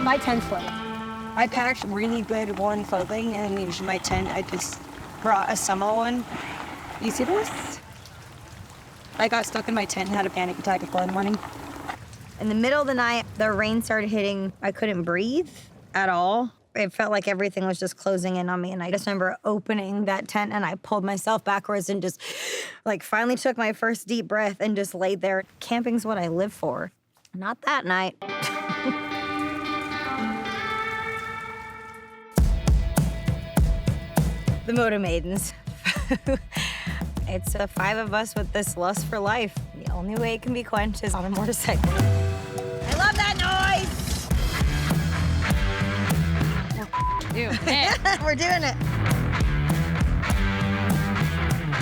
My tent's full. I packed really good warm clothing and used my tent. I just brought a summer one. You see this? I got stuck in my tent and had a panic attack at 4 in the morning. In the middle of the night, the rain started hitting. I couldn't breathe at all. It felt like everything was just closing in on me. And I just remember opening that tent and I pulled myself backwards and just like finally took my first deep breath and just laid there. Camping's what I live for. Not that night. The Moto Maidens. It's 5 of us with this lust for life. The only way it can be quenched is on a motorcycle. I love that noise! We're doing it.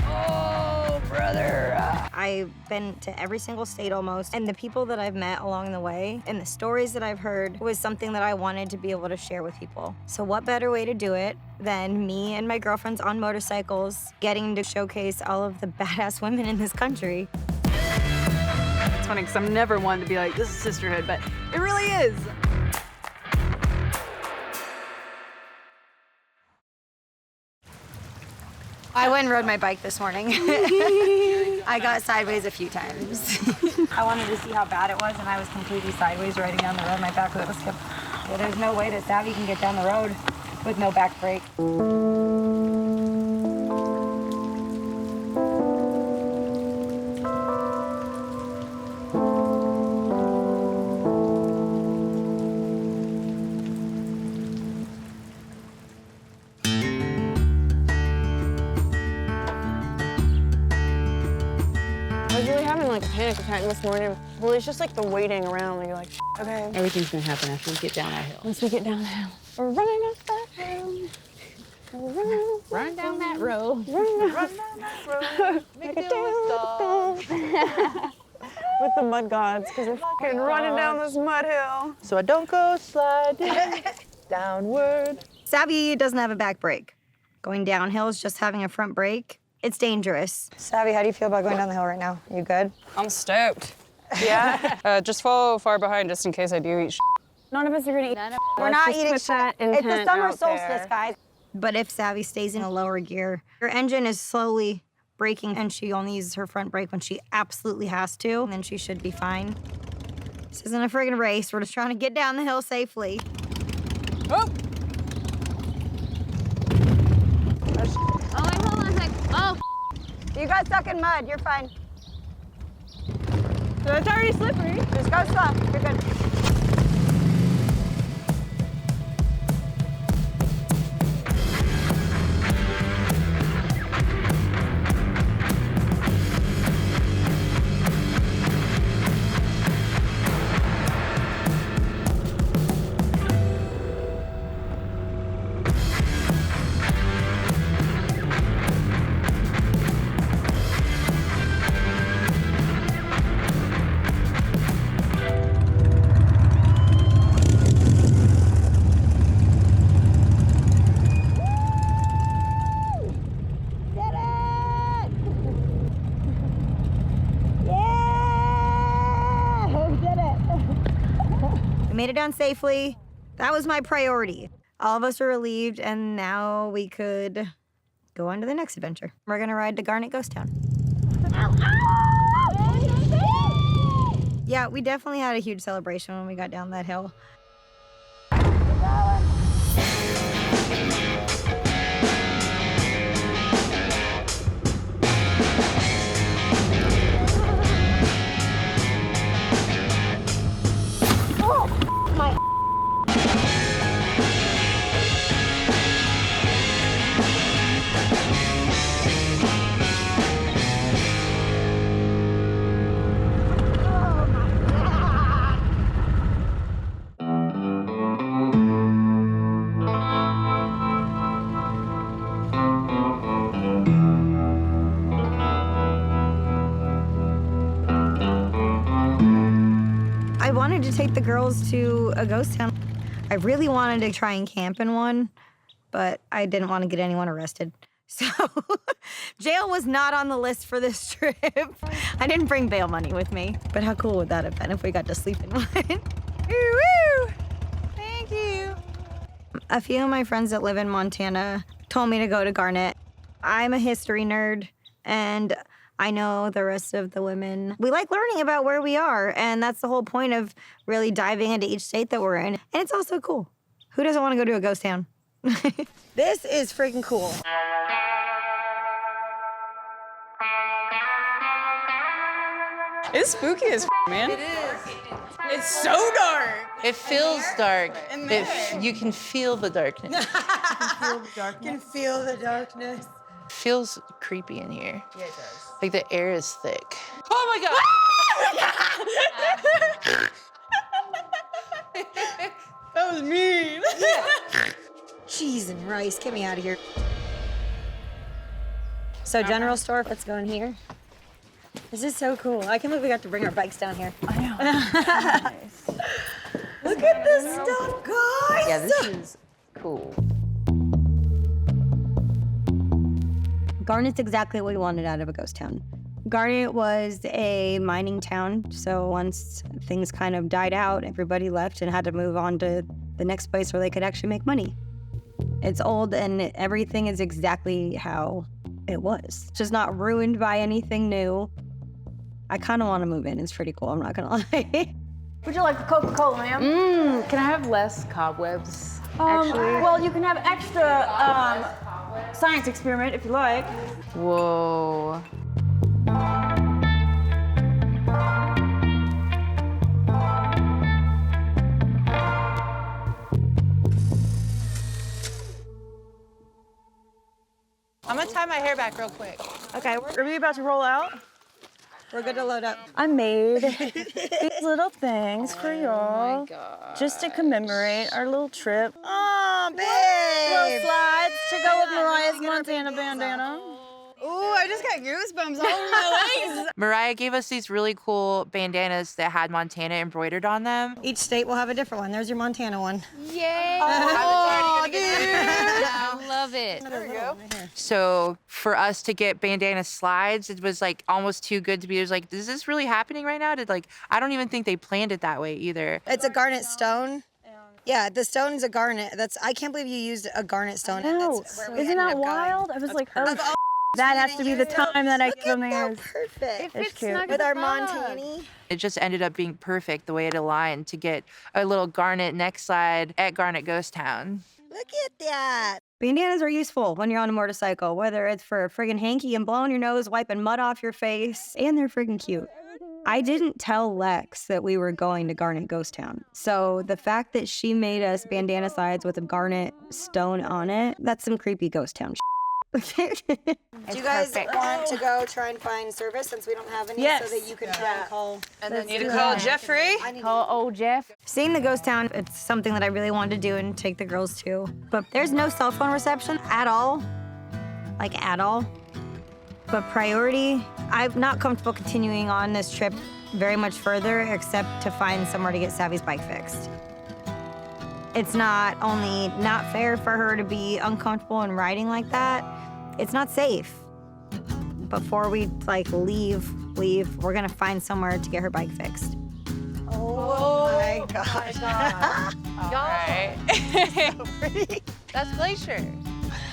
Oh, brother. I've been to every single state almost, and the people that I've met along the way and the stories that I've heard was something that I wanted to be able to share with people. So what better way to do it than me and my girlfriends on motorcycles getting to showcase all of the badass women in this country. It's funny because I'm never one to be like, this is sisterhood, but it really is. I went and rode my bike this morning. I got sideways a few times. I wanted to see how bad it was, and I was completely sideways riding down the road. My back wheel was skipped. Well, there's no way that Savvy can get down the road with no back brake. I was really having like a panic attack this morning. Well, it's just like the waiting around and you're like, okay. Everything's gonna happen after we get down that hill. Once we get down the hill. We're running up that hill. Run down that road. Run Run down that road. Make it do with the mud gods, because we're fucking running down this mud hill. So I don't go sliding downward. Savvy doesn't have a back brake. Going downhill is just having a front brake. It's dangerous. Savvy, how do you feel about going down the hill right now? You good? I'm stoked. Yeah? Just follow far behind just in case I do eat None of us are gonna eat. We're not eating It's the It's the summer solstice, guys. But if Savvy stays in a lower gear, her engine is slowly braking and she only uses her front brake when she absolutely has to, and then she should be fine. This isn't a friggin' race. We're just trying to get down the hill safely. Oh! Oh, wait, hold on a sec. Oh, You got stuck in mud. You're fine. so it's already slippery. Just go slow. You're good. We made it down safely. That was my priority. All of us were relieved, and now we could go on to the next adventure. We're gonna ride to Garnet Ghost Town. Yeah, we definitely had a huge celebration when we got down that hill. I wanted to take the girls to a ghost town. I really wanted to try and camp in one, but I didn't want to get anyone arrested. So jail was not on the list for this trip. I didn't bring bail money with me, but how cool would that have been if we got to sleep in one? Woo-woo! A few of my friends that live in Montana told me to go to Garnet. I'm a history nerd, and I know the rest of the women. We like learning about where we are, and that's the whole point of really diving into each state that we're in. And it's also cool. Who doesn't want to go to a ghost town? This is freaking cool. It's spooky as man. It is. It's so dark. It feels dark. You can feel the darkness. Can feel the darkness. Feels creepy in here. Yeah, it does. Like the air is thick. Oh my god! That was mean. Cheese and rice, get me out of here. So general store, let's go in here. This is so cool. I can't believe we got to bring our bikes down here. I know. Nice. Look at this stuff, guys! Yeah, this is cool. Garnet's exactly what we wanted out of a ghost town. Garnet was a mining town, so once things kind of died out, everybody left and had to move on to the next place where they could actually make money. It's old and everything is exactly how it was. It's just not ruined by anything new. I kind of want to move in. It's pretty cool, I'm not gonna lie. Would you like a Coca-Cola, ma'am? Can I have less cobwebs, actually? Well, you can have extra science experiment if you like. Whoa. I'm gonna tie my hair back real quick. Okay, are we about to roll out? We're good to load up. I made these little things for y'all, just to commemorate our little trip. Oh, Little babe! slides to go with Mariah's Montana bandana. Ooh, I just got goosebumps all over my legs. Mariah gave us these really cool bandanas that had Montana embroidered on them. Each state will have a different one. There's your Montana one. Yay! Oh, I love it. There we go. So for us to get bandana slides, it was like almost too good to be. It was like, is this really happening right now? I don't even think they planned it that way either. It's a garnet stone. Yeah, the stone's a garnet. I can't believe you used a garnet stone. and No, that's where we isn't ended that up going. wild? I was like, oh, Of all that has to be the time that I Look give them at that, theirs. perfect. It's cute. With our Montana. It just ended up being perfect the way it aligned to get a little garnet neck slide at Garnet Ghost Town. Look at that. Bandanas are useful when you're on a motorcycle, whether it's for a friggin' hanky and blowing your nose, wiping mud off your face, and they're friggin' cute. I didn't tell Lex that we were going to Garnet Ghost Town. So the fact that she made us bandana slides with a garnet stone on it, that's some creepy ghost town shit. Do you guys want to go try and find service since we don't have any Yes. so that you can try and call? And then you call Jeffrey. Call old Jeff. Seeing the ghost town, it's something that I really wanted to do and take the girls to. But there's no cell phone reception at all. Like, at all. But priority, I'm not comfortable continuing on this trip very much further except to find somewhere to get Savvy's bike fixed. It's not only not fair for her to be uncomfortable and riding like that, it's not safe. Before we leave, we're gonna find somewhere to get her bike fixed. Oh my gosh. Y'all, so pretty. That's Glacier.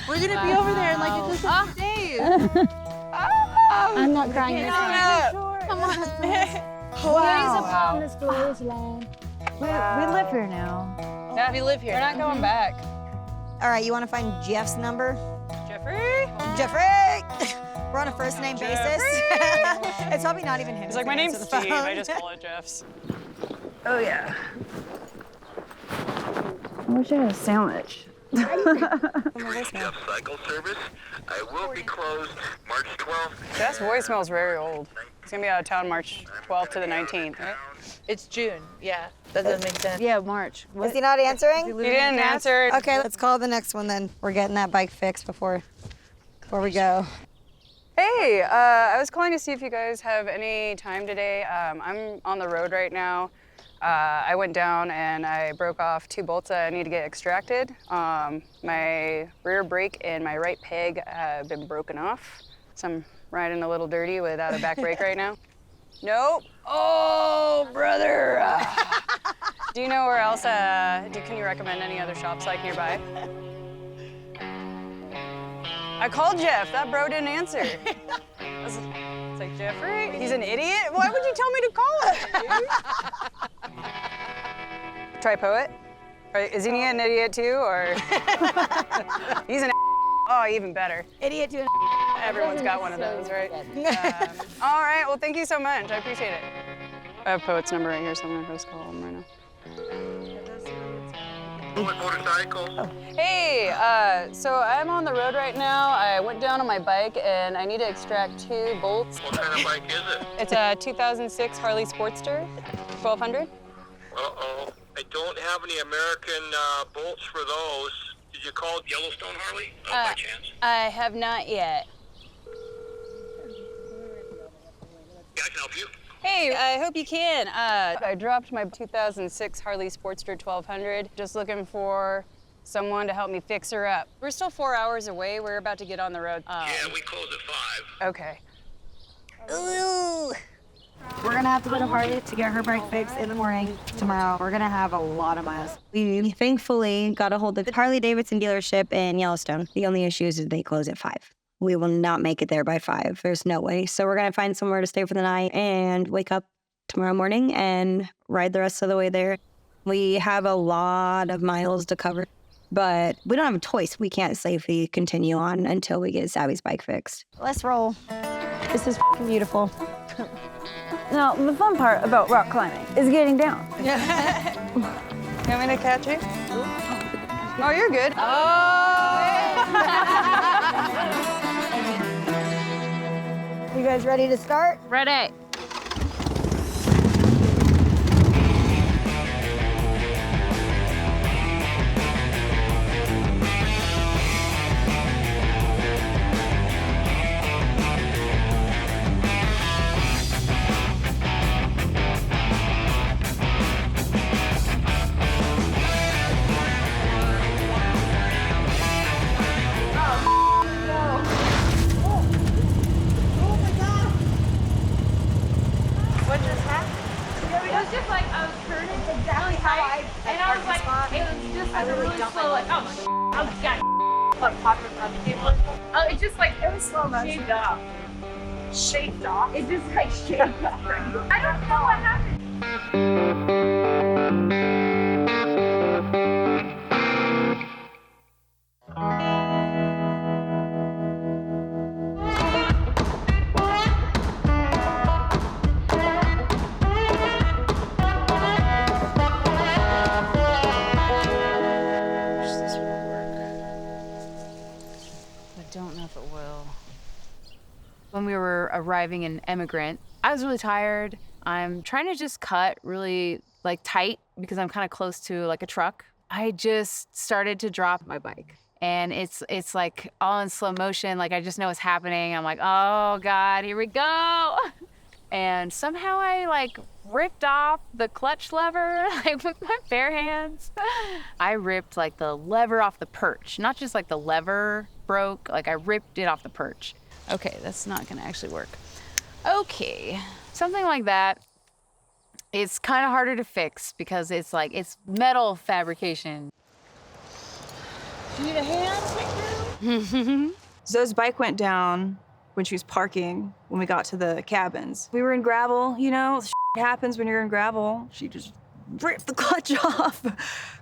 We're gonna be over there in like just a few days. I'm not crying this time. Come on. Wow. This glorious land. We live here now. Yeah, We live here. we're not going back. All right, you wanna find Jeff's number? Jeffrey? Jeffrey! We're on a first name basis. It's probably not even him. He's like, my name's Steve. I just call it Jeff's. Oh, yeah. I wish I had a sandwich. Jeff Cycle Service. I will be closed March 12th. Jeff's voicemail's very old. He's gonna be out of town March 12th to the 19th, right? It's June. Yeah, that doesn't make sense. Yeah, March. Is he not answering? He didn't answer. Okay, let's call the next one then. We're getting that bike fixed before we go. Hey, I was calling to see if you guys have any time today. I'm on the road right now. I went down and I broke off 2 bolts that I need to get extracted. My rear brake and my right peg have been broken off, so I'm riding a little dirty without a back brake right now. Nope. Oh, brother. Do you know where else, can you recommend any other shops like nearby? I called Jeff, that bro didn't answer. It's like, Jeffrey, he's an idiot? Why would you tell me to call him, dude? Try Poet? Is he an idiot too, or? He's an oh, even better. Idiot to an Everyone's got one of those, right? All right, well, thank you so much. I appreciate it. I have Poet's number right here, so I'm gonna just call him right now. Motorcycle. Hey, so I'm on the road right now. I went down on my bike and I need to extract 2 bolts. What kind of bike is it? It's a 2006 Harley Sportster, 1200. Uh-oh. I don't have any American bolts for those. Did you call Yellowstone Harley by chance? I have not yet. Yeah, I can help you. Hey, I hope you can. I dropped my 2006 Harley Sportster 1200. Just looking for someone to help me fix her up. We're still 4 hours away. We're about to get on the road. Yeah, we close at 5. Okay. Ooh. We're gonna have to go to Harley to get her bike fixed in the morning tomorrow. We're gonna have a lot of miles. We thankfully got a hold of the Harley-Davidson dealership in Yellowstone. The only issue is that they close at 5. We will not make it there by 5. There's no way. So we're gonna find somewhere to stay for the night and wake up tomorrow morning and ride the rest of the way there. We have a lot of miles to cover, but we don't have a choice. We can't safely continue on until we get Savvy's bike fixed. Let's roll. This is beautiful. Now, the fun part about rock climbing is getting down. You want me to catch you? Oh, you're good. You guys ready to start? Ready. It just like, it was slow motion. Shaved off. Shaved off? It just like shaved off. I don't know what happened. When we were arriving in Emigrant, I was really tired. I'm trying to just cut really like tight because I'm kind of close to like a truck. I just started to drop my bike and it's like all in slow motion. Like I just know what's happening. I'm like, oh God, here we go. And somehow I like ripped off the clutch lever like with my bare hands. I ripped like the lever off the perch, not just like the lever broke, like I ripped it off the perch. Okay, that's not gonna actually work. Okay, something like that. It's kind of harder to fix because it's like, it's metal fabrication. Do you need a hand? Zoe's bike went down when she was parking when we got to the cabins. We were in gravel, you know, shit happens when you're in gravel. She just ripped the clutch off,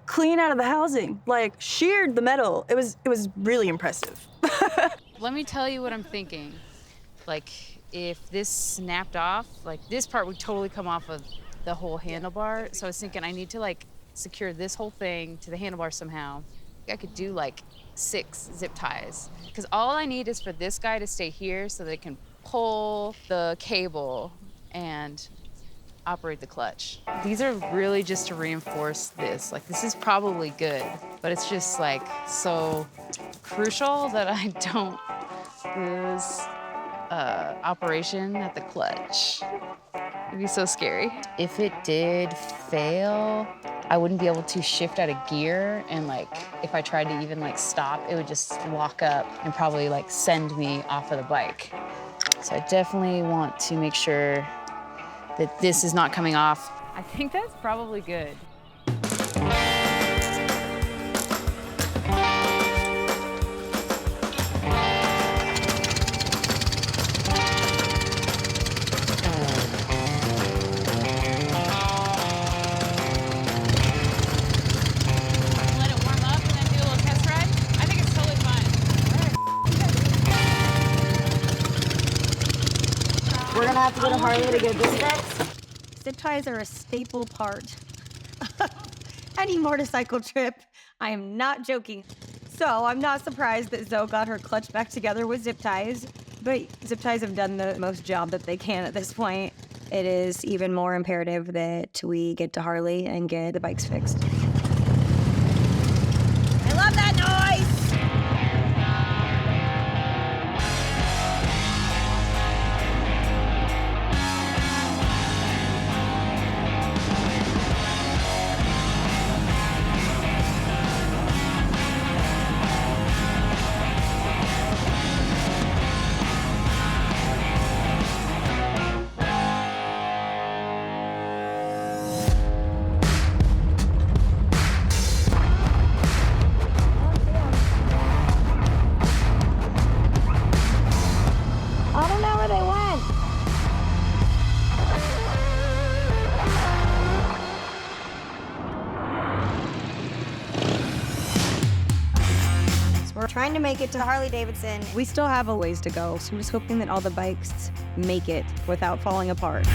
clean out of the housing, like sheared the metal. It was really impressive. Let me tell you what I'm thinking. Like, if this snapped off, like this part would totally come off of the whole handlebar. So I was thinking I need to like secure this whole thing to the handlebar somehow. I could do like 6 zip ties. Because all I need is for this guy to stay here so they can pull the cable and operate the clutch. These are really just to reinforce this. Like, this is probably good, but it's just like so crucial that I don't lose operation at the clutch. It'd be so scary. If it did fail, I wouldn't be able to shift out of gear, and like if I tried to even like stop, it would just lock up and probably like send me off of the bike. So I definitely want to make sure that this is not coming off. I think that's probably good. We're gonna have to go to Harley to get this fixed. Zip ties are a staple part of any motorcycle trip. I am not joking. So I'm not surprised that Zoe got her clutch back together with zip ties, but zip ties have done the most job that they can at this point. It is even more imperative that we get to Harley and get the bikes fixed. I love that noise! I don't know where they went. So we're trying to make it to Harley-Davidson. We still have a ways to go, so I'm just hoping that all the bikes make it without falling apart.